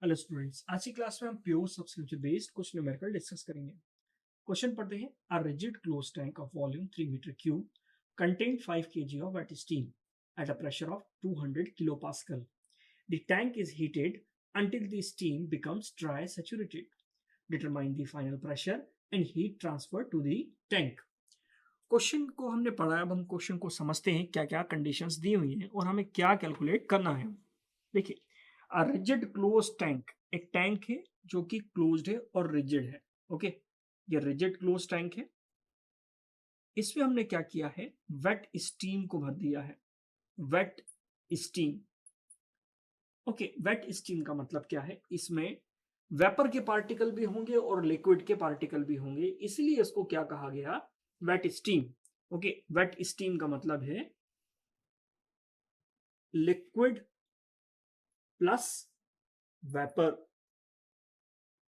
Hello students, आज की class में हम प्योर सब्सक्रिप्शन बेस्ड कुछ न्यूमेरिकल डिस्कस करेंगे। क्वेश्चन पढ़ते हैं। A rigid close tank of volume 3 metre cube contain 5 kg of wet steam at a pressure of 200 kilopascal. The tank is heated until the steam becomes dry saturated. Determine the final pressure and heat transfer to the tank. Question को हमने पढ़ा है, अब हम question को समझते हैं क्या क्या कंडीशंस दी हुई हैं और हमें क्या कैलकुलेट करना है। देखिए, अ रिजिड क्लोज टैंक एक टैंक है जो कि क्लोज्ड है और रिजिड है। ओके, ये रिजिड क्लोज टैंक है। इसमें हमने क्या किया है, वेट स्टीम को भर दिया है। Wet steam. Okay, wet steam का मतलब क्या है, इसमें वेपर के पार्टिकल भी होंगे और लिक्विड के पार्टिकल भी होंगे, इसलिए इसको क्या कहा गया, wet steam. Okay, wet steam का मतलब है liquid plus vapour.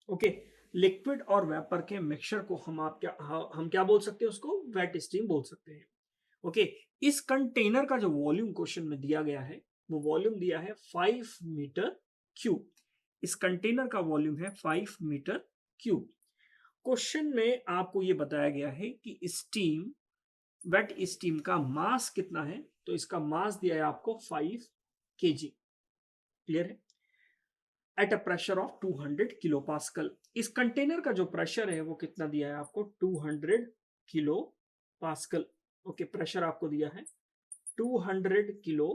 Okay, liquid और वेपर के मिक्सचर को हम क्या बोल सकते हैं, उसको वेट स्टीम बोल सकते हैं। ओके, इस कंटेनर का जो वॉल्यूम क्वेश्चन में दिया गया है, वो वॉल्यूम दिया है 5 मीटर क्यूब। इस कंटेनर का वॉल्यूम है 5 मीटर क्यूब। क्वेश्चन में आपको ये बताया गया है कि स्टीम, वेट स्टीम का मास कितना है, तो इसका मास दिया है आपको 5 kg। क्लियर है? At a pressure of 200 kilo pascal. इस कंटेनर का जो प्रेशर है वो कितना दिया है आपको, 200 किलो पास्कल। ओके, प्रेशर आपको दिया है 200 kilo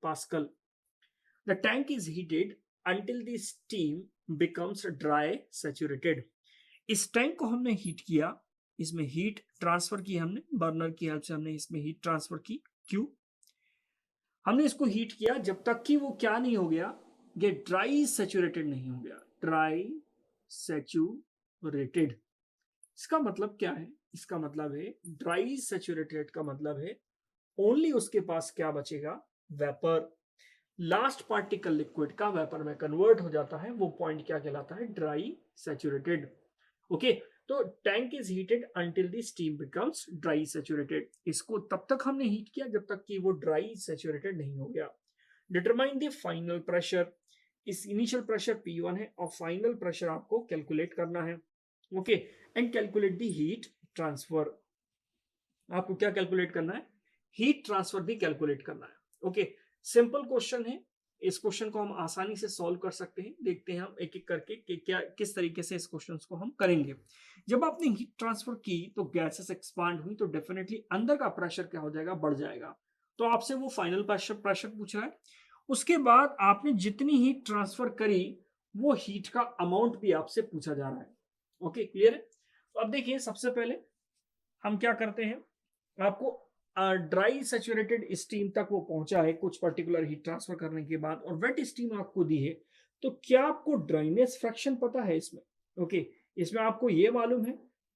pascal. The tank is heated until the steam becomes dry saturated. इस टैंक को हमने हीट किया, इसमें हीट ट्रांसफर की हमने, बर्नर की हेल्प से हमने इसमें हीट ट्रांसफर की। क्यों हमने इसको हीट किया, जब तक कि वो क्या नहीं हो गया, ये ड्राई सैचुरेटेड नहीं हो गया। ड्राई सैचुरेटेड, इसका मतलब क्या है, इसका मतलब है ड्राई सैचुरेटेड का मतलब है ओनली उसके पास क्या बचेगा, वेपर। लास्ट पार्टिकल लिक्विड का वेपर में कन्वर्ट हो जाता है, वो पॉइंट क्या कहलाता है, ड्राई सैचुरेटेड। ओके, तो tank is heated until the steam becomes dry saturated. इसको तब तक हमने हीट किया जब तक कि वो ड्राई सैचुरेटेड नहीं हो गया। Determine the final pressure. इस इनिशियल प्रेशर P1 है और फाइनल प्रेशर आपको कैलकुलेट करना है। Okay, and calculate the heat transfer. आपको क्या कैलकुलेट करना है, हीट ट्रांसफर भी कैलकुलेट करना है। ओके, सिंपल क्वेश्चन है। इस क्वेश्चन को हम आसानी से सॉल्व कर सकते हैं। देखते हैं हम एक एक करके कि क्या किस तरीके से इस क्वेश्चन को हम करेंगे। जब आपने हीट ट्रांसफर की तो गैसेस एक्सपांड हुई, तो डेफिनेटली अंदर का प्रेशर क्या हो जाएगा, बढ़ जाएगा। तो आपसे वो फाइनल प्रेशर प्रेशर पूछ रहा है। उसके बाद आपने जितनी हीट ट्रांसफर करी, वो हीट का अमाउंट भी आपसे पूछा जा रहा है। ओके, क्लियर है? तो अब देखिए, सबसे पहले हम क्या करते हैं, आपको ड्राई सैचुरेटेड स्टीम तक वो पहुंचा है कुछ पर्टिकुलर हीट ट्रांसफर करने के बाद, और वेट स्टीम आपको दी है। तो क्या आपको ड्राइनेस फ्रैक्शन पता है इसमें? ओके, इसमें आपको ये मालूम है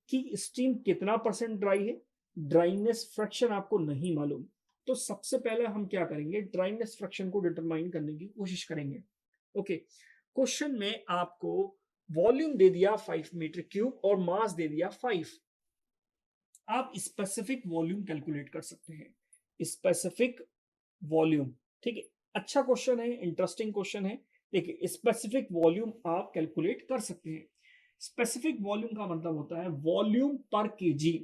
कि स्टीम कितना परसेंट ड्राई है, ड्राइनेस फ्रैक्शन आपको नहीं मालूम। तो सबसे पहले हम क्या करेंगे, ड्राइनेस फ्रैक्शन को डिटरमाइन करने की कोशिश करेंगे। ओके, क्वेश्चन में आपको वॉल्यूम दे दिया 5 मीटर क्यूब और मास दे दिया 5। आप स्पेसिफिक वॉल्यूम कैलकुलेट कर सकते हैं, स्पेसिफिक वॉल्यूम। ठीक है, अच्छा क्वेश्चन है, इंटरेस्टिंग क्वेश्चन है। देखिए, स्पेसिफिक वॉल्यूम आप कैलकुलेट कर सकते हैं। स्पेसिफिक वॉल्यूम का मतलब होता है वॉल्यूम पर केजी।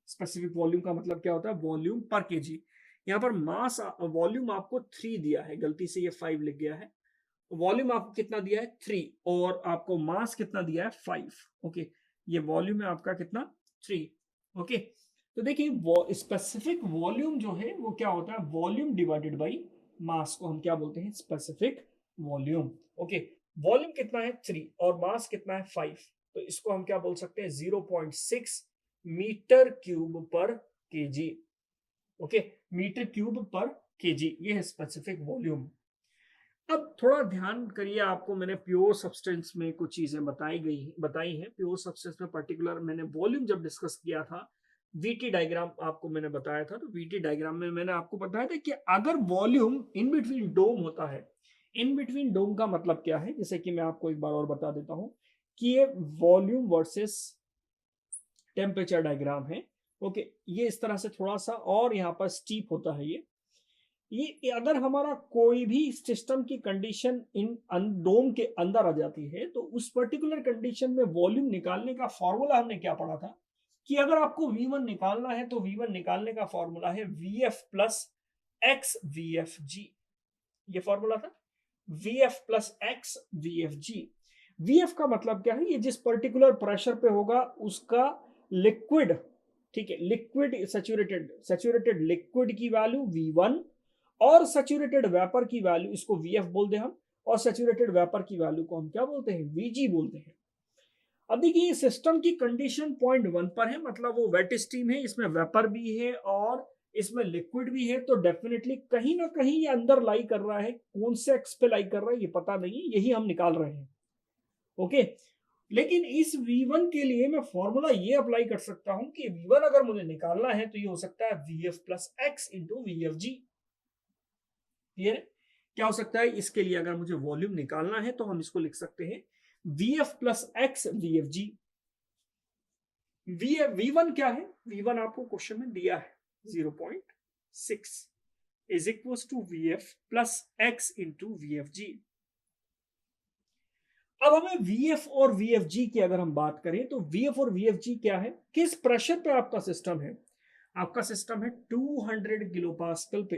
स्पेसिफिक वॉल्यूम का मतलब क्या होता है, वॉल्यूम पर केजी। यहाँ पर मास वॉल्यूम आपको 3 दिया है, गलती से ये 5 लिख गया है। वॉल्यूम आपको कितना दिया है, 3, और आपको मास कितना दिया है, 5। ओके, ये वॉल्यूम है आपका कितना, 3। ओके, तो देखिए स्पेसिफिक वॉल्यूम जो है वो क्या होता है, वॉल्यूम डिवाइडेड बाई मास को हम क्या बोलते हैं, स्पेसिफिक वॉल्यूम। ओके, वॉल्यूम कितना है, 3, और मास कितना है, 5। तो इसको हम क्या बोल सकते हैं, 0.6 मीटर क्यूब पर केजी। ओके, मीटर क्यूब पर केजी, ये है स्पेसिफिक वॉल्यूम। अब थोड़ा ध्यान करिए, आपको मैंने प्योर सब्सटेंस में कुछ चीजें बताई हैं। प्योर सब्सटेंस में पर्टिकुलर मैंने वॉल्यूम जब डिस्कस किया था, वीटी डायग्राम आपको मैंने बताया था। तो वीटी डायग्राम में मैंने आपको बताया था कि अगर वॉल्यूम इन बिटवीन डोम होता है, इन बिटवीन डोम का मतलब क्या है, जैसे कि मैं आपको एक बार और बता देता हूं कि ये वॉल्यूम वर्सेस टेम्परेचर डायग्राम है। ओके, ये इस तरह से थोड़ा सा और यहाँ पर स्टीप होता है ये। ये अगर हमारा कोई भी सिस्टम की कंडीशन इन डोम के अंदर आ जाती है तो उस पर्टिकुलर कंडीशन में वॉल्यूम निकालने का फॉर्मूला हमने क्या पढ़ा था कि अगर आपको V1 निकालना है तो V1 निकालने का फॉर्मूला है VF प्लस एक्स VFG। ये फॉर्मूला था VF plus x VFG। VF का मतलब क्या है, ये जिस पर्टिकुलर प्रेशर पे होगा उसका लिक्विड, ठीक है, लिक्विड सैचुरेटेड लिक्विड की वैल्यू V1 और सैचुरेटेड वेपर की वैल्यू, इसको VF बोलते हैं हम, और सैचुरेटेड वेपर की वैल्यू को हम क्या बोलते हैं, VG बोलते हैं। अब देखिए सिस्टम की कंडीशन पॉइंट 1 पर है, मतलब वो वेट स्टीम है, इसमें वेपर भी है और इसमें लिक्विड भी है, तो डेफिनेटली कहीं ना कहीं ये अंदर लाई कर रहा है। कौन से एक्स पे लाई कर रहा है ये पता नहीं, यही हम निकाल रहे हैं। ओके, लेकिन इस V1 के लिए मैं फॉर्मूला ये अप्लाई कर सकता हूं कि V1 अगर मुझे निकालना है तो ये हो सकता है VF plus x into VFG। Clear है? क्या हो सकता है, इसके लिए अगर मुझे वॉल्यूम निकालना है तो हम इसको लिख सकते हैं VF plus x VFG। V1 क्या है, V1 आपको क्वेश्चन में दिया है 0.6 is equal to VF plus x into VFG। अब हमें VF और VFG की अगर हम बात करें तो VF और VFG क्या है, किस प्रेशर पे आपका सिस्टम है। आपका सिस्टम है 200 किलो पास्कल पे,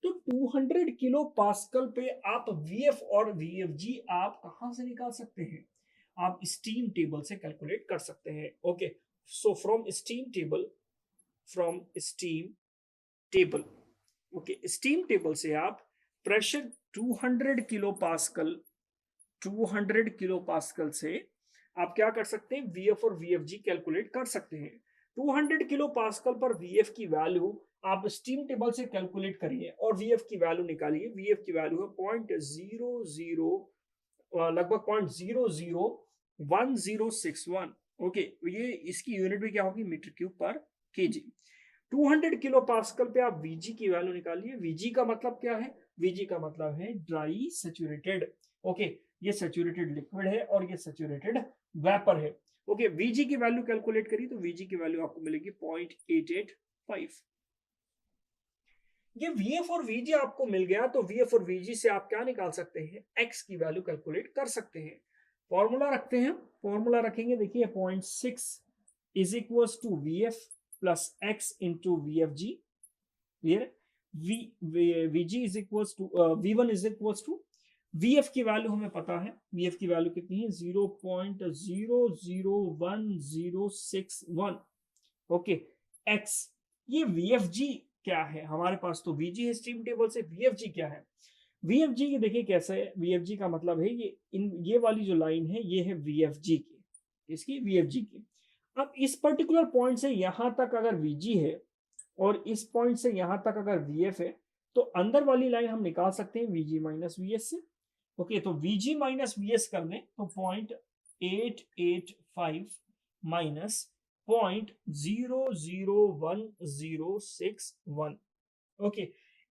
तो 200 किलो पास्कल पे आप VF और VFG आप कहां से निकाल सकते हैं, आप स्टीम टेबल से कैलकुलेट कर सकते हैं। Okay, so from steam table, okay, steam table से आप pressure 200 kilo pascal 200 kilo pascal से आप क्या कर सकते हैं, VF और VFG कैलकुलेट कर सकते हैं। 200 किलो पास्कल पर VF की वैल्यू आप स्टीम टेबल से कैलकुलेट करिए और VF की वैल्यू निकालिए। VF की वैल्यू है 0.00 लगभग 0.001061। ओके, ये इसकी यूनिट भी क्या होगी, मीटर क्यूब पर केजी। 200 किलो पास्कल पे आप VG की वैल्यू निकालिए। VG का मतलब क्या है, VG का मतलब है ड्राई सैचुरेटेड। ओके, ये सैचुरेटेड लिक्विड है और ये सैचुरेटेड वेपर है। ओके, VG की वैल्यू कैलकुलेट करिए तो VG की वैल्यू आपको मिलेगी 0.885। ये VF और VG आपको मिल गया तो VF और VG से आप क्या निकाल सकते हैं, X की वैल्यू कैलकुलेट कर सकते हैं। फॉर्मूला रखते हैं, फॉर्मूला रखेंगे, देखिए 0.6 is equal to VF plus X into VFG। Clear, VG is equal to V1 is equal to VF की वैल्यू हमें पता है, VF की वैल्यू कितनी है 0.001061। ओके, X, ये VFG क्या है, हमारे पास तो VG है स्टीम टेबल से, VFG क्या है, VFG की देखिए कैसे है, VFG का मतलब है ये वाली जो लाइन है ये है VFG की, इसकी VFG की। अब इस पर्टिकुलर पॉइंट से यहां तक अगर VG है और इस पॉइंट से यहां तक अगर VF है तो अंदर वाली लाइन हम निकाल सकते हैं VG माइनस VS से। ओके, तो VG माइनस VS कर दें तो 0.885 माइनस 0.001061। ओके,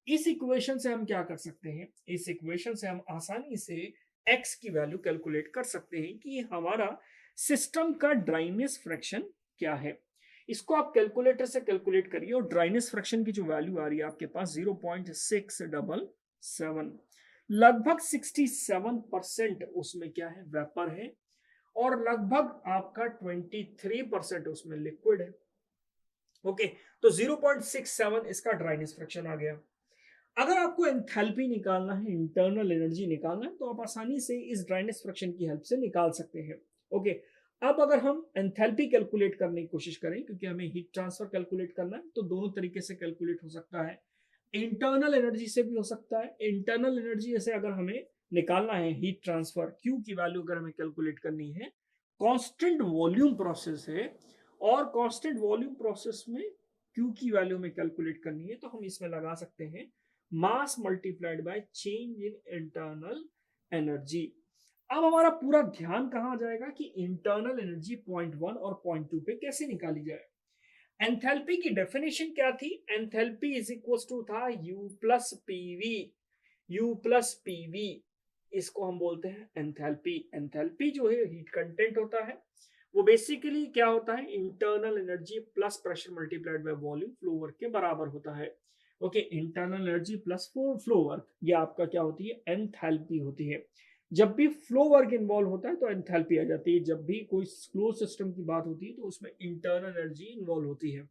इस इक्वेशन से हम क्या कर सकते हैं, इस इक्वेशन से हम आसानी से x की वैल्यू कैलकुलेट कर सकते हैं कि हमारा सिस्टम का ड्राइनेस फ्रैक्शन क्या है। इसको आप कैलकुलेटर से कैलकुलेट करिए और ड्राइनेस फ्रैक्शन की जो वैल्यू आ रही है आपके पास 0.677, लगभग 67% उसमें क्या है, वेपर है और लगभग आपका 23% उसमें लिक्विड है। ओके, तो 0.67 इसका ड्राइनेस फ्रैक्शन आ गया। अगर आपको एंथैल्पी निकालना है, इंटरनल एनर्जी निकालना है, तो आप आसानी से इस ड्राइनेस फ्रैक्शन की हेल्प से निकाल सकते हैं। ओके, अब अगर हम एंथैल्पी कैलकुलेट करने की कोशिश करें, क्योंकि हमें हीट ट्रांसफर कैलकुलेट करना है, तो दोनों तरीके से कैलकुलेट हो सकता है। इंटरनल एनर्जी से भी हो सकता है। इंटरनल एनर्जी जैसे अगर हमें निकालना है हीट ट्रांसफर, Q की वैल्यू अगर हमें कैलकुलेट करनी है, कांस्टेंट वॉल्यूम प्रोसेस है और कांस्टेंट वॉल्यूम प्रोसेस में Q की वैल्यू में कैलकुलेट करनी है, तो हम इसमें लगा सकते हैं mass multiplied by change in internal energy. अब हमारा पूरा ध्यान कहां जाएगा कि इंटरनल एनर्जी पॉइंट 1 और पॉइंट 2 पे कैसे निकाली जाए। एंथैल्पी की डेफिनेशन क्या थी, एंथैल्पी इज इक्वल टू था U plus PV, U plus PV, इसको हम बोलते हैं एंथैल्पी। एंथैल्पी जो है हीट कंटेंट होता है, वो बेसिकली क्या होता है, internal energy plus pressure multiplied by volume flow work के बराबर होता है। Okay, internal energy plus flow work, ये आपका क्या होती है, एंथैल्पी होती है। जब भी फ्लो वर्क इन्वॉल्व होता है तो एंथैल्पी आ जाती है, जब भी कोई क्लोज सिस्टम की बात होती है तो उसमें इंटरनल एनर्जी इन्वॉल्व होती है।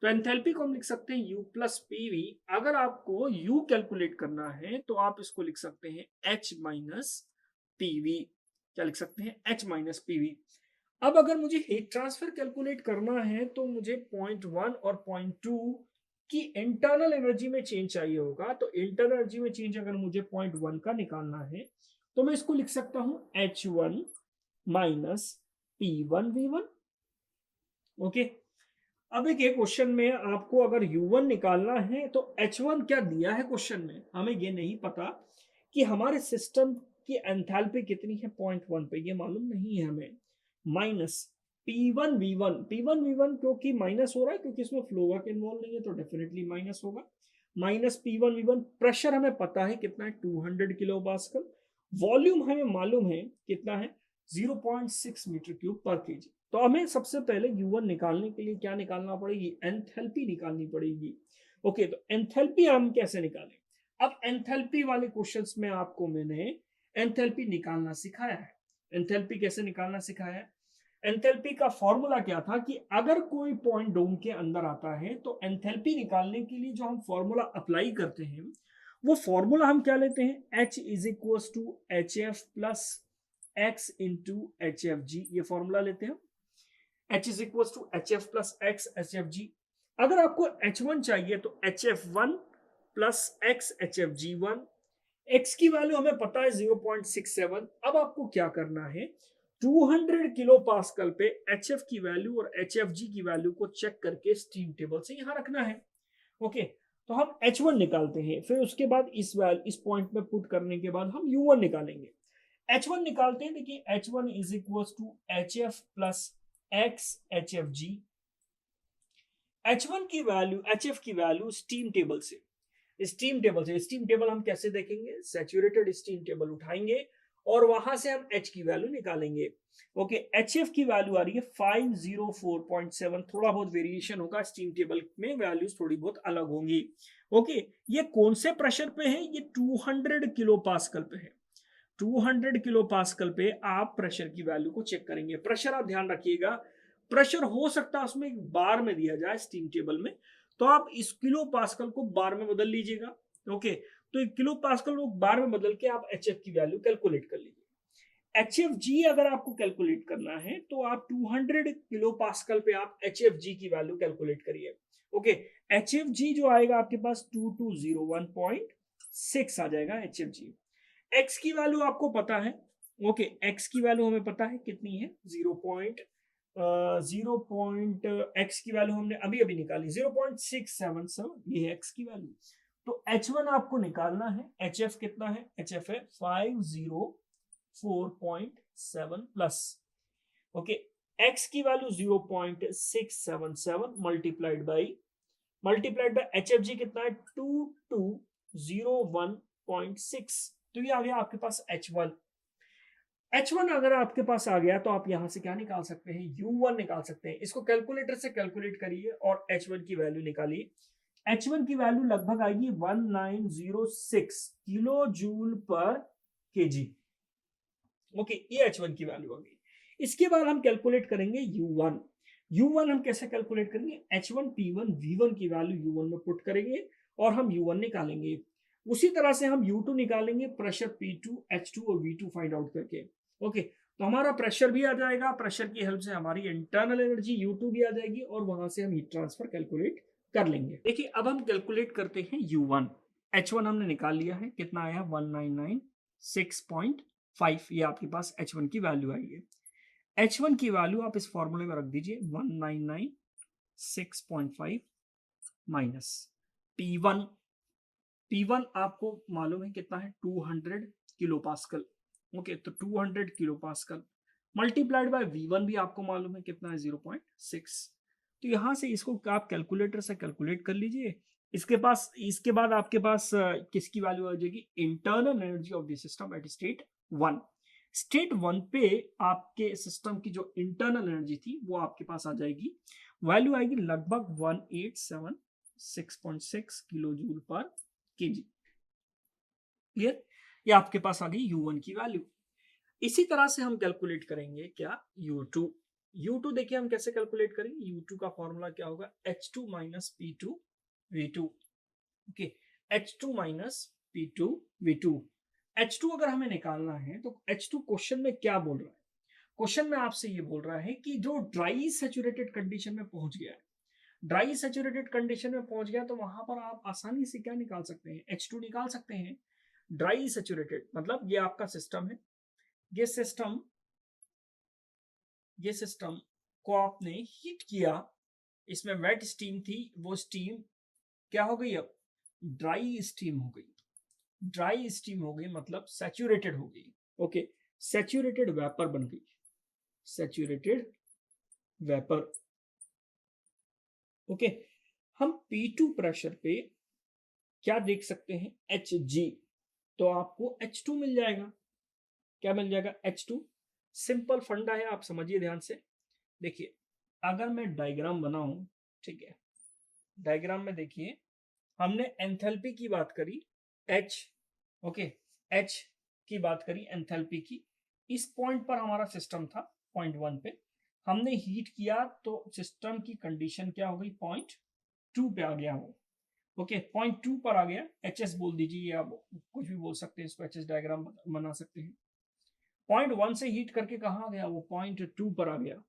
तो एंथैल्पी को हम लिख सकते हैं U प्लस पीवी। अगर आपको U कैलकुलेट करना है तो आप इसको लिख सकते हैं H माइनस पीवी। क्या लिख सकते हैं, H माइनस पीवी। अब अगर मुझे हीट ट्रांसफर कैलकुलेट करना है तो मुझे पॉइंट 1 और पॉइंट 2 की इंटरनल एनर्जी में चेंज चाहिए होगा। तो इंटरनल एनर्जी में चेंज अगर मुझे पॉइंट 1 का निकालना है तो मैं इसको लिख सकता हूं H1 माइनस P1V1। ओके, अब एक क्वेश्चन में आपको अगर U1 निकालना है तो H1 क्या दिया है क्वेश्चन में, हमें ये नहीं पता कि हमारे सिस्टम की एंथैल्पी कितनी है पॉइंट 1 पे, ये मालूम नहीं है हमें। माइनस P1V1 क्योंकि माइनस हो रहा है क्योंकि इसमें फ्लो वर्क इन्वॉल्व नहीं है तो डेफिनेटली माइनस होगा। माइनस P1V1, प्रेशर हमें पता है कितना है, 200 किलो पास्कल। वॉल्यूम हमें मालूम है कितना है, 0.6 मीटर क्यूब पर केजी। तो हमें सबसे पहले U1 निकालने के लिए क्या निकालना पड़ेगी, एंथैल्पी निकालनी पड़ेगी। ओके, तो एंथैल्पी हम कैसे निकालें। अब एंथैल्पी वाले क्वेश्चंस में आपको मैंने एंथैल्पी निकालना सिखाया है। एंथैल्पी कैसे निकालना सिखाया है, एंथैल्पी का फॉर्मूला क्या था कि अगर कोई पॉइंट डोम के अंदर आता है तो एंथैल्पी निकालने के लिए जो हम फॉर्मूला अप्लाई करते हैं वो फॉर्मूला हम क्या लेते हैं, H is equal to HF plus X into HFG, ये फॉर्मूला लेते हैं। H is equal to HF plus X HFG। अगर आपको H1 चाहिए तो HF1 plus X HFG1। X की वैल्यू हमें पता है 0.67। अब आपको क्या करना है, 200 किलो पास्कल पे HF की वैल्यू और HFG की वैल्यू को चेक करके स्टीम टेबल से यहां रखना है। ओके, तो हम H1 निकालते हैं, फिर उसके बाद इस पॉइंट में पुट करने के बाद हम U1 निकालेंगे। H1 निकालते हैं, देखिए H1 is equal to HF plus X HFG। H1 की वैल्यू, HF की वैल्यू स्टीम टेबल से, स्टीम टेबल हम कैसे देखेंगे, सैचुरेटेड स्टीम टेबल उठाएंगे और वहां से हम H की वैल्यू निकालेंगे। ओके, HF की वैल्यू आ रही है 504.7, थोड़ा बहुत वेरिएशन होगा स्टीम टेबल में, वैल्यूज थोड़ी बहुत अलग होंगी। ओके, ये कौन से प्रेशर पे है, ये 200 किलो पास्कल पे है। 200 किलो पास्कल पे आप प्रेशर की वैल्यू को चेक करेंगे। प्रेशर आप ध्यान रखिएगा, प्रेशर हो सकता है उसमें एक बार में दिया जाए स्टीम टेबल में, तो आप इस किलो पास्कल को बार में बदल लीजिएगा। ओके, तो एक किलो पास्कल को बार में बदल के आप HF की वैल्यू कैलकुलेट कर लीजिए। HFG अगर आपको कैलकुलेट करना है तो आप 200 किलो पास्कल पे आप HFG की वैल्यू कैलकुलेट करिए। ओके, HFG जो आएगा आपके पास 2201.6 आ जाएगा HFG। X की वैल्यू आपको पता है। ओके, X की वैल्यू हमें पता है कितनी है, 0. X की वैल्यू हमने अभी अभी निकाली 0.677, ये है X की वैल्यू। तो H1 आपको निकालना है, HF कितना है, HF है 504.7 प्लस, ओके, X की वैल्यू 0.677 मल्टीप्लाइड बाई HFG कितना है 2201.6। तो ये आ गया आपके पास H1। H1 अगर आपके पास आ गया तो आप यहां से क्या निकाल सकते हैं, U1 निकाल सकते हैं। इसको कैलकुलेटर से कैलकुलेट करिए और H1 की वैल्यू निकालिए। H1 की वैल्यू लगभग आएगी 1906 kilo joule per KG. Okay, ये H1 की वैल्यू आ गई। इसके बाद हम कैलकुलेट करेंगे U1। U1 हम कैसे कैलकुलेट करेंगे, H1 P1 V1 की वैल्यू U1 में पुट करेंगे और हम U1 निकालेंगे। उसी तरह से हम U2 निकालेंगे, प्रेशर P2 H2 और V2 फाइंड आउट करके। ओके, तो हमारा प्रेशर भी आ जाएगा, प्रेशर की हेल्प से हमारी इंटरनल एनर्जी U2 भी आ जाएगी और वहां से हम हीट ट्रांसफर कैलकुलेट कर लेंगे। देखिए अब हम कैलकुलेट करते हैं U1। H1 हमने निकाल लिया है, कितना आया 1996.5, ये आपके पास H1 की वैल्यू आई है। H1 की वैल्यू आप इस फॉर्मूले में रख दीजिए 1996.5 माइनस P1। P1 आपको मालूम है कितना है 200 किलो पास्कल। ओके, तो 200 kilo pascal multiplied by V1 भी आपको मालूम है कितना है 0.6। तो यहां से इसको आप कैलकुलेटर से कैलकुलेट कर लीजिए। इसके बाद आपके पास किसकी वैल्यू आ जाएगी, internal energy of the system eight state 1। State 1 पे आपके सिस्टम की जो इंटरनल एनर्जी थी वो आपके पास आ जाएगी, वैल्यू आएगी लगभग 187 6.6 kilo joule per KG. Clear? ये आपके पास आ गई U1 की वैल्यू। इसी तरह से हम कैलकुलेट करेंगे क्या U2। U2 देखिए हम कैसे कैलकुलेट करेंगे, U2 का फॉर्मूला क्या होगा, H2 minus P2 V2। Okay, H2 minus P2 V2। H2 अगर हमें निकालना है तो H2 क्वेश्चन में क्या बोल रहा है, क्वेश्चन में आपसे ये बोल रहा है कि जो ड्राई सैचुरेटेड कंडीशन में पहुंच गया है, ड्राई सैचुरेटेड कंडीशन में पहुंच गया तो वहां पर आप आसानी से क्या निकाल सकते हैं, H2 निकाल सकते हैं। ड्राई सैचुरेटेड मतलब ये आपका सिस्टम है, ये सिस्टम को आपने हीट किया, इसमें वेट स्टीम थी, वो स्टीम क्या हो गई, अब ड्राई स्टीम हो गई। ड्राई स्टीम हो गई मतलब सैचुरेटेड हो गई। ओके, सैचुरेटेड वेपर बन गई, सैचुरेटेड वेपर। ओके, हम P2 प्रेशर पे क्या देख सकते हैं, Hg, तो आपको H2 मिल जाएगा। क्या मिल जाएगा, H2। सिंपल फंडा है, आप समझिए ध्यान से। देखिए अगर मैं डायग्राम बनाऊं, ठीक है, डायग्राम में देखिए हमने एंथैल्पी की बात करी H, ओके, H की बात करी एंथैल्पी की। इस पॉइंट पर हमारा सिस्टम था, पॉइंट 1 पे हमने हीट किया तो सिस्टम की कंडीशन क्या हो गई, पॉइंट 2 पे आ गया वो। ओके, पॉइंट 2 पर आ गया, HS बोल दीजिए या कुछ भी बोल सकते हैं, इसको HS डायग्राम बना सकते हैं। पॉइंट 1 से हीट करके कहाँ आ गया, वो पॉइंट 2 पर आ गया।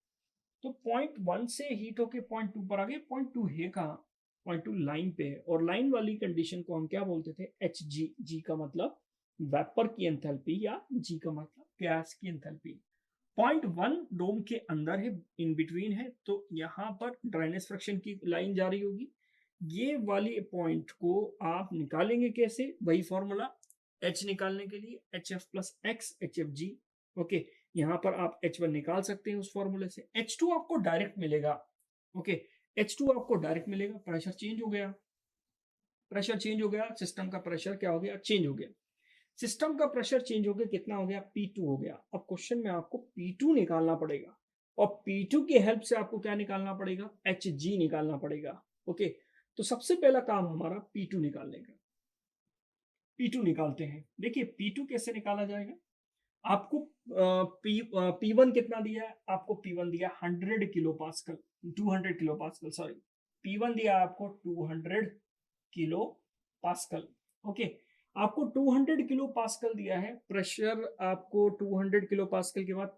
तो पॉइंट 1 से हीट होके पॉइंट 2 पर आ गया। पॉइंट 2 है कहाँ, पॉइंट 2 लाइन पे है, और लाइन वाली कंडीशन को हम क्या बोलते थे, Hg। G का मतलब वेपर की एंथैल्पी या G का मतलब गैस की एंथैल्पी। पॉइंट 1 डोम के अंदर है, इन बिटवीन है, तो यहाँ पर ड्राइनेस फ्रैक्शन की लाइन जा रही होगी। ये वाली पॉइंट को आप निकालेंगे कैसे, वही फॉर्मूला H निकालने के लिए HF plus X HFG। Okay, यहाँ पर आप H1 निकाल सकते हैं उस फॉर्मूले से। H2 आपको डायरेक्ट मिलेगा। ओके, H2 आपको डायरेक्ट मिलेगा, प्रेशर चेंज हो गया, प्रेशर चेंज हो गया, सिस्टम का प्रेशर क्या हो गया, चेंज हो गया। सिस्टम का प्रेशर चेंज हो गया, कितना हो गया, P2 हो गया। अब क्वेश्चन में आपको P2 निकालना पड़ेगा, और P2 की हेल्प से आपको क्या निकालना पड़ेगा, Hg निकालना पड़ेगा। ओके, तो सबसे पहला काम हमारा P2 निकालने का। P2 निकालते हैं। देखिए P2 कैसे निकाला जाएगा, आपको P1 कितना दिया है, आपको P1 दिया 100 kilo pascal, 200 kilo pascal, sorry, P1 दिया आपको 200 किलो पास्कल। ओके, आपको 200 किलो पास्कल दिया है, प्रेशर आपको 200 किलो पास्कल के बाद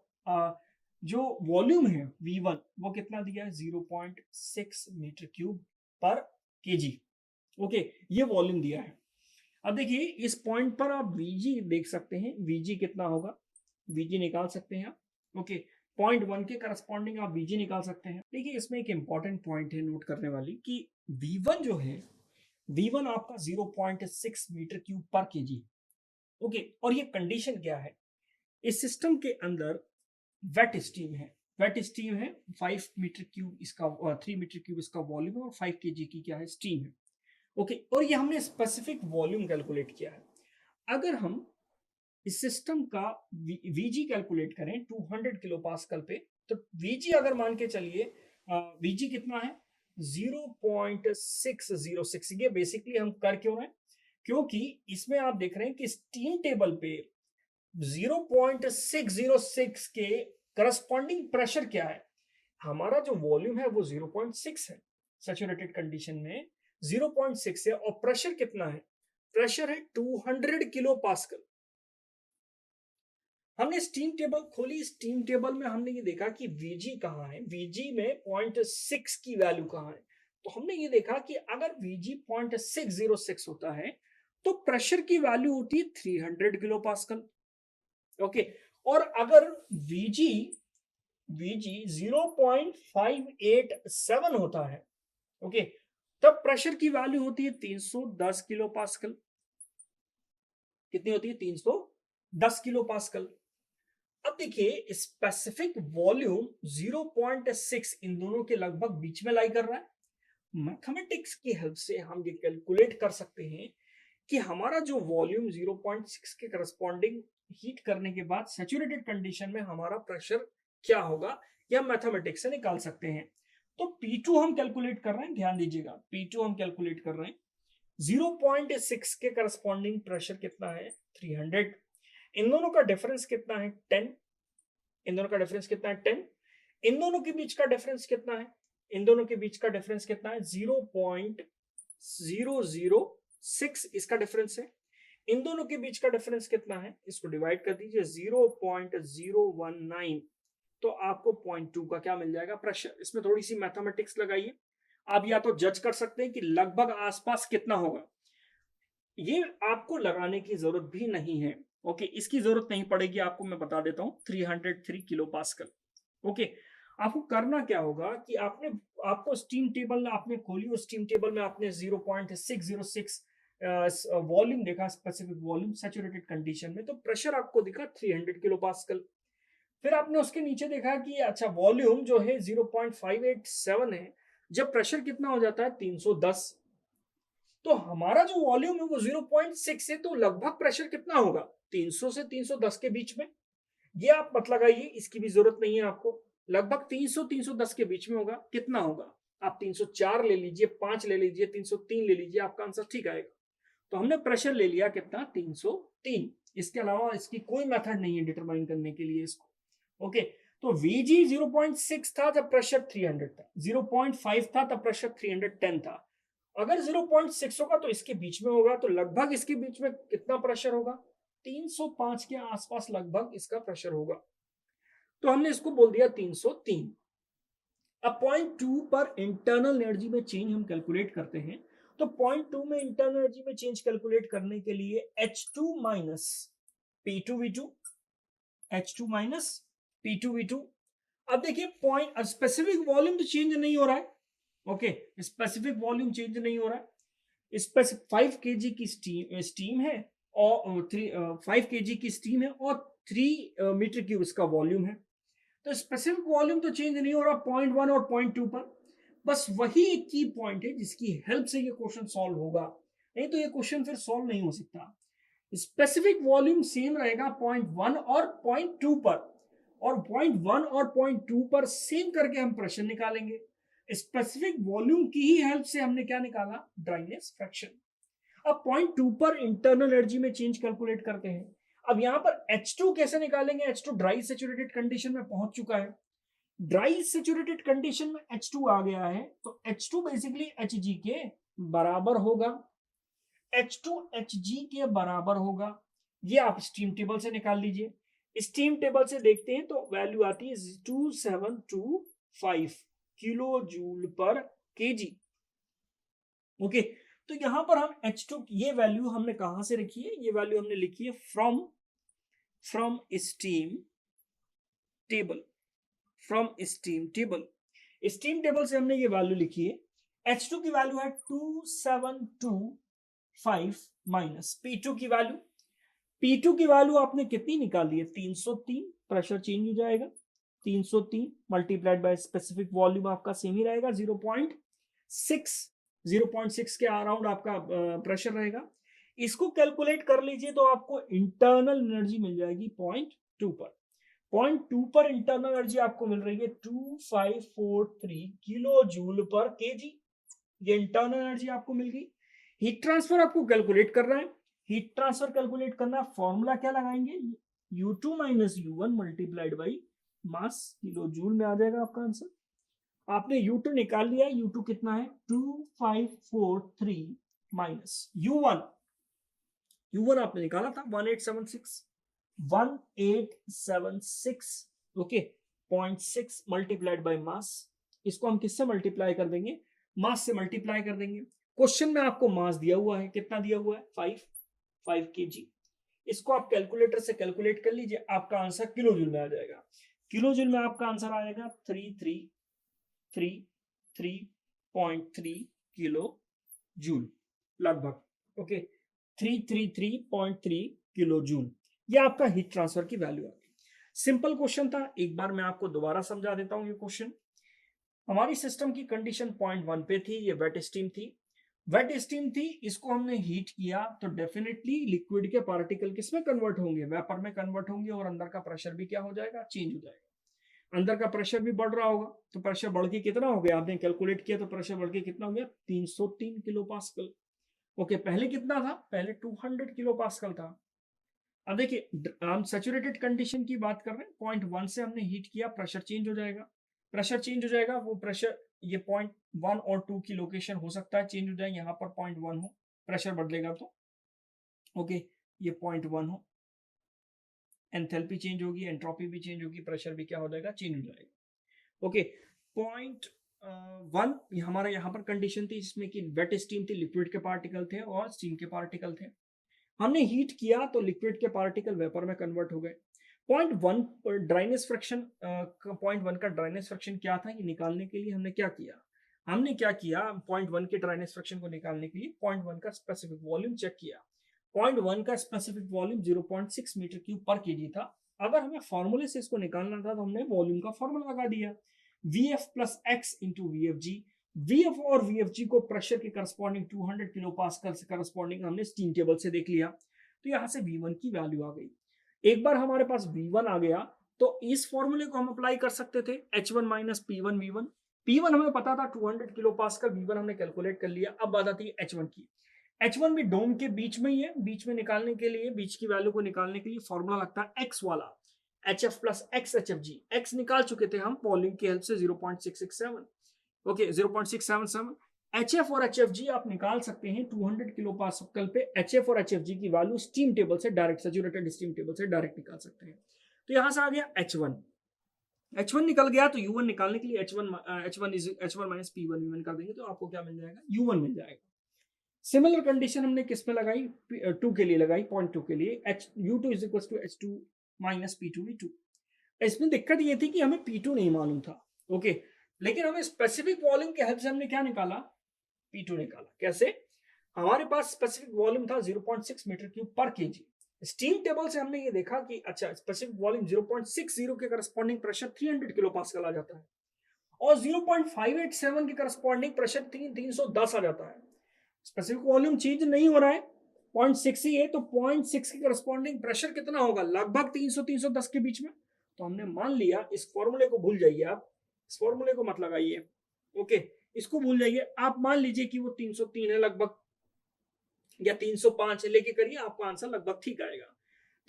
जो वॉल्यूम है V1 वो कितना दिया है, 0.6 मीटर क्यूब पर केजी। ओके, ये वॉल्यूम दिया है। अब देखिए इस पॉइंट पर आप Vg देख सकते हैं, Vg कितना होगा, Vg निकाल सकते हैं आप। ओके, पॉइंट 1 के करस्पॉन्डिंग आप Vg निकाल सकते हैं। देखिए इसमें एक इंपॉर्टेंट पॉइंट है नोट करने वाली कि V1 जो है, V1 आपका 0.6 मीटर क्यूब पर केजी। ओके, और ये कंडीशन क्या है, इस सिस्टम के अंदर वेट स्टीम है, वेट स्टीम है 5 मीटर क्यूब इसका, 3 मीटर क्यूब इसका वॉल्यूम है, और 5 केजी की क्या है, स्टीम है। ओके, और ये हमने स्पेसिफिक वॉल्यूम कैलकुलेट किया है। अगर हम इस सिस्टम का Vg कैलकुलेट करें 200 किलो पास्कल पे, तो Vg अगर मान के चलिए, Vg कितना है, 0.606। ये बेसिकली हम कर क्यों रहे हैं, क्योंकि इसमें आप देख रहे हैं कि स्टीम टेबल पे 0.606 के करस्पॉन्डिंग प्रेशर क्या है, हमारा जो वॉल्यूम है वो 0.6 है, सैचुरेटेड कंडीशन में 0.6 है, और प्रेशर कितना है, प्रेशर है 200 किलो पास्कल। हमने स्टीम टेबल खोली, स्टीम टेबल में हमने ये देखा कि Vg कहाँ है, Vg में 0.6 की वैल्यू कहाँ है। तो हमने ये देखा कि अगर Vg 0.606 होता है तो प्रेशर की वैल्यू होती है 300 किलो पास्कल। ओके, और अगर Vg 0.587 होता है, ओके, तब प्रेशर की वैल्यू होती है 310 किलो पास्कल। कितनी होती है, 310 किलो पास्कल। अब देखिए स्पेसिफिक वॉल्यूम 0.6 इन दोनों के लगभग बीच में लाई कर रहा है। मैथमेटिक्स की हेल्प से हम ये कैलकुलेट कर सकते हैं कि हमारा जो वॉल्यूम 0.6 के करस्पॉन्डिंग हीट करने के बाद सैचुरेटेड कंडीशन में हमारा प्रेशर क्या होगा, यह मैथमेटिक्स से निकाल सकते हैं। तो P2 हम कैलकुलेट कर रहे हैं, ध्यान दीजिएगा, P2 हम कैलकुलेट कर रहे हैं, 0.6 के करस्पॉन्डिंग प्रेशर कितना है 300, इन दोनों का डिफरेंस कितना है 10, इन दोनों का डिफरेंस कितना है 10, इन दोनों के बीच का डिफरेंस कितना है, इन दोनों के बीच का डिफरेंस कितना है 0.006 इसका डिफरेंस है, इन दोनों के बीच का डिफरेंस कितना है, इसको डिवाइड कर दीजिए 0.019, तो आपको 0.2 का क्या मिल जाएगा प्रेशर। इसमें थोड़ी सी मैथमेटिक्स लगाइए, आप या तो जज कर सकते हैं कि लगभग आसपास कितना होगा, ये आपको लगाने की जरूरत भी नहीं है। ओके, इसकी जरूरत नहीं पड़ेगी आपको, मैं बता देता हूं 303 किलो पास्कल। ओके, आपको करना क्या होगा कि आपको स्टीम टेबल आपने खोली और स्टीम टेबल में आपने 0.606 वॉल्यूम देखा, स्पेसिफिक वॉल्यूम सैचुरेटेड कंडीशन में, तो प्रेशर आपको दिखा 300 किलो पास्कल। फिर आपने उसके नीचे देखा कि अच्छा वॉल्यूम जो है 0.587 है, जब प्रेशर कितना हो जाता है 310, तो हमारा जो वॉल्यूम है वो 0.6 है, तो लगभग प्रेशर कितना होगा 300 से 310 के बीच में। ये आप मत लगाइए, इसकी भी जरूरत नहीं है आपको, लगभग 300 310 के बीच में होगा। कितना होगा, आप 304 ले लीजिए, 5 ले लीजिए, 303 ले लीजिए, आपका आंसर ठीक आएगा। तो हमने प्रेशर ले लिया कितना 303, इसके अलावा इसकी कोई मेथड नहीं है डिटरमाइन करने के लिए इसको। ओके, तो Vg 0.6 था जब प्रेशर 300 था, 0.5 था तब प्रेशर 310 था, अगर 0.6 होगा तो इसके बीच में होगा, तो लगभग इसके बीच में कितना प्रेशर होगा 305 के आसपास लगभग इसका प्रेशर होगा, तो हमने इसको बोल दिया 303। अब पॉइंट 2 पर इंटरनल एनर्जी में चेंज हम कैलकुलेट करते हैं, तो पॉइंट 2 में इंटरनल एनर्जी में चेंज कैलकुलेट करने के लिए H2 minus P2V2, H2 minus P2V2। अब देखिए पॉइंट स्पेसिफिक वॉल्यूम तो चेंज नहीं हो रहा है, ओके, स्पेसिफिक वॉल्यूम चेंज नहीं हो रहा है, स्पेसिफिक 5 kg की स्टीम है और 5 kg की स्टीम है और 3 मीटर क्यूब इसका वॉल्यूम है, तो स्पेसिफिक वॉल्यूम तो चेंज नहीं हो रहा पॉइंट 1 और पॉइंट 2 पर। बस वही एक की पॉइंट है जिसकी हेल्प से ये क्वेश्चन सॉल्व होगा, नहीं तो ये क्वेश्चन फिर सॉल्व नहीं हो सकता। स्पेसिफिक वॉल्यूम सेम रहेगा पॉइंट 1 और पॉइंट 2 पर, और पॉइंट 1 और पॉइंट 2 पर सेम करके हम प्रेशर निकालेंगे। स्पेसिफिक वॉल्यूम की ही हेल्प से हमने क्या निकाला, ड्राइनेस फ्रैक्शन। अब पॉइंट 2 पर इंटरनल एनर्जी में चेंज कैलकुलेट करते हैं। अब यहां पर H2 कैसे निकालेंगे, H2 ड्राई सैचुरेटेड कंडीशन में पहुंच चुका है, ड्राई सैचुरेटेड कंडीशन में H2 आ गया है, तो H2 बेसिकली Hg के बराबर होगा, H2 Hg के बराबर होगा। ये आप स्टीम टेबल से निकाल लीजिए, स्टीम टेबल से देखते हैं तो वैल्यू आती है 2725 kilo joule per KG. Okay, तो यहां पर हम H2 ये वैल्यू हमने कहां से रखी है, ये वैल्यू हमने लिखी है from steam table, from steam table, steam table से हमने ये वैल्यू लिखी है। H2 की वैल्यू है 2725 माइनस P2 की वैल्यू, P2 की वैल्यू आपने कितनी निकाली है 303, प्रेशर चेंज हो जाएगा 303 मल्टीप्लाइड बाय स्पेसिफिक वॉल्यूम आपका सेम ही रहेगा 0.6 के अराउंड आपका प्रेशर रहेगा। इसको कैलकुलेट कर लीजिए तो आपको इंटरनल एनर्जी मिल जाएगी पॉइंट 2 पर, पॉइंट 2 पर इंटरनल एनर्जी आपको मिल रही है 2543 किलो जूल पर केजी, ये इंटरनल एनर्जी आपको मिल गई। हीट ट्रांसफर आपको कैलकुलेट करना है, हीट ट्रांसफर कैलकुलेट करना, फॉर्मूला क्या लगाएंगे, U2 minus U1 multiplied by mass kilo joule में आ जाएगा आपका आंसर। आपने U2 निकाल लिया, U2 कितना है 2543 माइनस U1 आपने निकाला था 1876 ओके, 0.6 मल्टीप्लाइड बाय मास, इसको हम किससे मल्टीप्लाई कर देंगे, मास से मल्टीप्लाई कर देंगे। क्वेश्चन में आपको मास दिया हुआ है, कितना दिया हुआ है 5 kg, इसको आप कैलकुलेटर से कैलकुलेट कर लीजिए, आपका आंसर किलो जूल में आ जाएगा। किलो जूल में आपका आंसर आएगा 333.3 किलो जूल लगभग, ओके 333.3 किलो जूल, ये आपका हीट ट्रांसफर की वैल्यू है। सिंपल क्वेश्चन था, एक बार मैं आपको दोबारा समझा देता हूं। ये क्वेश्चन हमारी सिस्टम की कंडीशन पॉइंट 1 पे थी, ये वेट स्टीम थी, वेट स्टीम थी, इसको हमने हीट किया तो डेफिनेटली लिक्विड के पार्टिकल किसमें कन्वर्ट होंगे, वेपर में कन्वर्ट होंगे, और अंदर का प्रेशर भी क्या हो जाएगा, चेंज हो जाएगा। अंदर का प्रेशर भी बढ़ रहा होगा, तो प्रेशर बढ़ के कितना हो गया, आपने कैलकुलेट किया तो प्रेशर बढ़ के कितना हो गया, 303 किलो पास्कल। ओके, पहले कितना था, पहले 200 किलो पास्कल था। अब देखिए हम सैचुरेटेड कंडीशन की बात कर रहे हैं, पॉइंट 1 से हमने हीट किया, प्रेशर चेंज हो जाएगा, प्रेशर चेंज हो जाएगा, वो प्रेशर ये पॉइंट 1 और 2 की लोकेशन हो सकता है चेंज हो जाए, यहाँ पर पॉइंट 1 हो, प्रेशर बदलेगा तो ओके, ये पॉइंट 1 हो, एंथैल्पी चेंज होगी, एंट्रोपी भी चेंज होगी, प्रेशर भी क्या हो जाएगा, चेंज हो जाएगा। ओके, पॉइंट 1 हमारा यहाँ पर कंडीशन थी जिसमें कि वेट स्टीम थी, लिक्विड के पार्टिकल थे और स्टीम के पार्टिकल थे। हमने हीट किया तो लिक्विड के पार्टिकल वेपर में कन्वर्ट हो गए। पॉइंट 1 ड्राइनेस फ्रैक्शन, पॉइंट 1 का ड्राइनेस फ्रैक्शन क्या था, ये निकालने के लिए हमने क्या किया, पॉइंट 1 के ड्राइनेस फ्रैक्शन को निकालने के लिए पॉइंट 1 का स्पेसिफिक वॉल्यूम चेक किया। पॉइंट 1 का स्पेसिफिक वॉल्यूम 0.6 मीटर क्यूब पर केजी था। अगर हमें फॉर्मूले से इसको निकालना था तो हमने वॉल्यूम का फॉर्मूला लगा दिया, VF plus x into VFG। VF और VFG को प्रेशर के करस्पॉन्डिंग 200 किलो पास्कल से करस्पॉन्डिंग हमने स्टीम टेबल से देख लिया, तो यहाँ से V1 की वैल्यू आ गई। एक बार हमारे पास V1 आ गया तो इस फॉर्मूले को हम अप्लाई कर सकते थे, H1 minus P1 V1। P1 हमें पता था 200 किलो पास्कल, V1 हमने कैलकुलेट कर लिया। अब बात आती है H1 की। H1 भी डोम के बीच में ही है, बीच में निकालने के लिए, बीच की वैल्यू को निकालने के लिए फॉर्मूला लगता है X वाला, HF plus X HFG। X निकाल चुके थे हम पॉलिंग की हेल्प से 0.667, ओके 0.677। HF और HFG आप निकाल सकते हैं 200 किलो पास्कल पे। HF और HFG की वैल्यू स्टीम टेबल से डायरेक्ट, सैचुरेटेड स्टीम टेबल से डायरेक्ट निकाल सकते हैं। तो यहां से आ गया H1 निकल गया, तो U1 निकालने के लिए H1 माइनस P1 V1 कर देंगे तो आपको क्या मिल जाएगा, U1 मिल जाएगा। सिमिलर कंडीशन हमने किस में लगाई, 2 के लिए लगाई, पॉइंट 2 के लिए, U2 is equal to H2 minus P2 V2। इसमें दिक्कत ये थी कि हमें P2 नहीं मालूम था, ओके, लेकिन हमें स्पेसिफिक वॉल्यूम के हेल्प से हमने क्या निकाला, P2 निकाला। कैसे, हमारे पास स्पेसिफिक वॉल्यूम था 0.6 मीटर क्यूब पर केजी। स्टीम टेबल से हमने ये देखा कि अच्छा स्पेसिफिक वॉल्यूम 0.60 के करस्पॉन्डिंग प्रेशर 300 किलो पास्कल आ जाता है और 0.587 के करस्पॉन्डिंग प्रेशर 310 आ जाता है। स्पेसिफिक वॉल्यूम चेंज नहीं हो रहा है, 0.6 ही है, तो 0.6 के करस्पॉन्डिंग प्रेशर कितना होगा, लगभग 300-310 के बीच में। तो हमने मान लिया, इस फॉर्मूले को भूल जाइए आप, इस फॉर्मूले को मत लगाइए, ओके, इसको भूल जाइए। आप मान लीजिए कि वो 303 है लगभग, या 305 है, लेके करिए, आपका आंसर लगभग ठीक आएगा।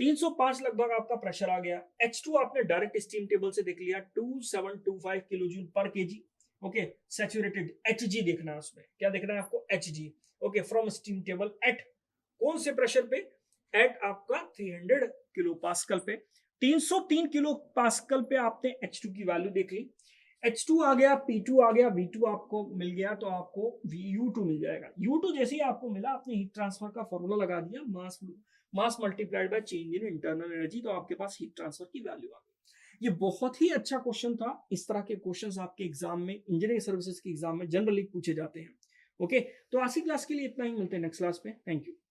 305 लगभग आपका प्रेशर आ गया। H2 आपने डायरेक्ट स्टीम टेबल से देख लिया, 2725 kilo joule per KG, okay. Saturated Hg देखना है, उसमें क्या देखना है आपको, Hg, okay, from steam table at कौन से प्रेशर पे, एट आपका 300 किलो पास्कल पे। 303 किलो पास्कल पे आपने H2 की वैल्यू देख ली, H2 आ गया, P2 आ गया, V2 आपको मिल गया, तो आपको U2 मिल जाएगा। U2 जैसे ही आपको मिला, आपने हीट ट्रांसफर का फॉर्मूला लगा दिया, mass multiplied by change in internal energy, तो आपके पास हीट ट्रांसफर की वैल्यू आ गई। ये बहुत ही अच्छा क्वेश्चन था। इस तरह के क्वेश्चंस आपके एग्जाम में, इंजीनियरिंग सर्विसेज के एग्जाम में जनरली पूछे जाते हैं, ओके। तो आज की क्लास के लिए इतना ही, मिलते हैं नेक्स्ट क्लास में, थैंक यू।